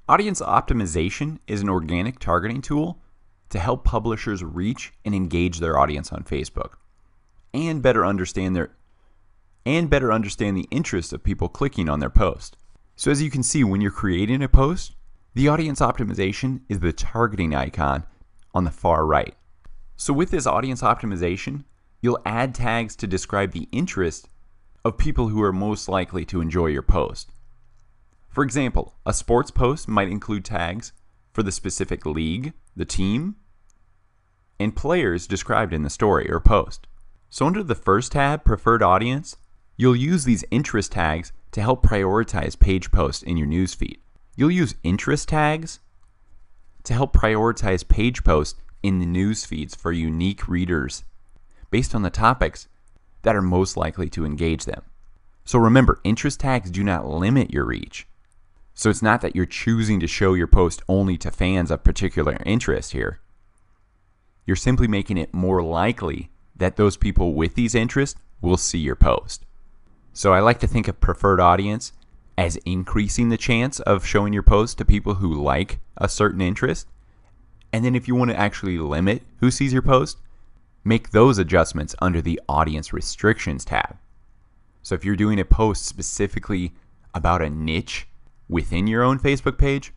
Audience optimization is an organic targeting tool to help publishers reach and engage their audience on Facebook and better understand the interest of people clicking on their post. So as you can see, when you're creating a post, the audience optimization is the targeting icon on the far right. So with this audience optimization, you'll add tags to describe the interest of people who are most likely to enjoy your post. For example, a sports post might include tags for the specific league, the team, and players described in the story or post. So under the first tab, Preferred Audience, you'll use these interest tags to help prioritize page posts in your newsfeed. You'll use interest tags to help prioritize page posts in the news feeds for unique readers based on the topics that are most likely to engage them. So remember, interest tags do not limit your reach. So it's not that you're choosing to show your post only to fans of particular interest here. You're simply making it more likely that those people with these interests will see your post. So I like to think of Preferred Audience as increasing the chance of showing your post to people who like a certain interest. And then if you want to actually limit who sees your post, make those adjustments under the Audience Restrictions tab. So if you're doing a post specifically about a niche within your own Facebook page,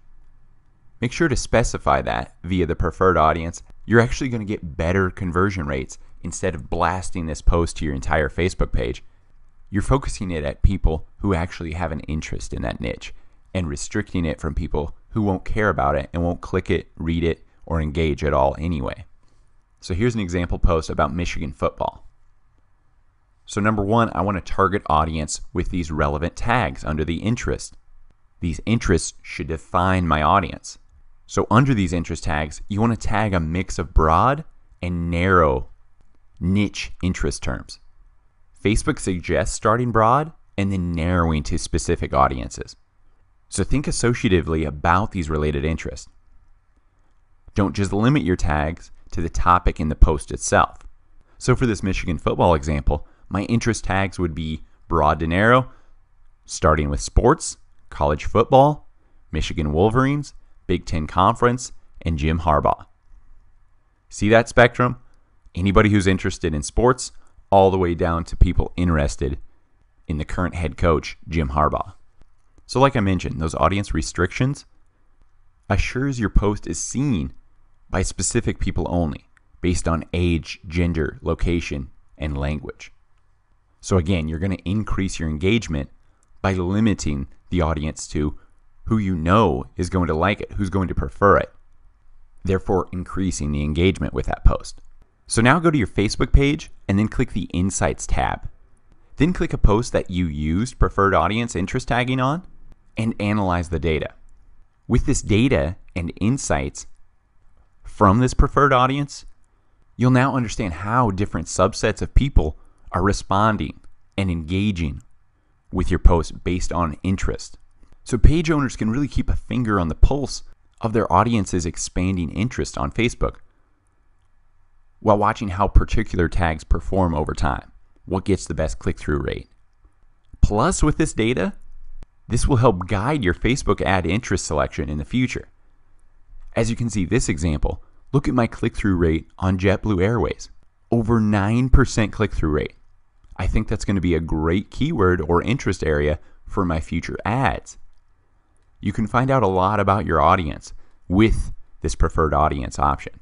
make sure to specify that via the Preferred Audience. You're actually going to get better conversion rates instead of blasting this post to your entire Facebook page. You're focusing it at people who actually have an interest in that niche and restricting it from people who won't care about it and won't click it, read it, or engage at all anyway. So here's an example post about Michigan football. So number one, I want to target audience with these relevant tags under the interest. These interests should define my audience. So under these interest tags, you want to tag a mix of broad and narrow niche interest terms. Facebook suggests starting broad and then narrowing to specific audiences. So think associatively about these related interests. Don't just limit your tags to the topic in the post itself. So for this Michigan football example, my interest tags would be broad to narrow, starting with sports, college football, Michigan Wolverines, Big Ten Conference, and Jim Harbaugh. See that spectrum? Anybody who's interested in sports, all the way down to people interested in the current head coach, Jim Harbaugh. So like I mentioned, those audience restrictions assures your post is seen by specific people only, based on age, gender, location, and language. So again, you're going to increase your engagement by limiting the audience to who you know is going to like it, who's going to prefer it, therefore increasing the engagement with that post. So now go to your Facebook page and then click the Insights tab. Then click a post that you used Preferred Audience interest tagging on and analyze the data. With this data and insights from this preferred audience, you'll now understand how different subsets of people are responding and engaging with your post based on interest. So page owners can really keep a finger on the pulse of their audience's expanding interest on Facebook while watching how particular tags perform over time, what gets the best click-through rate. Plus, with this data, this will help guide your Facebook ad interest selection in the future. As you can see this example, look at my click-through rate on JetBlue Airways. Over 9% click-through rate. I think that's going to be a great keyword or interest area for my future ads. You can find out a lot about your audience with this preferred audience option.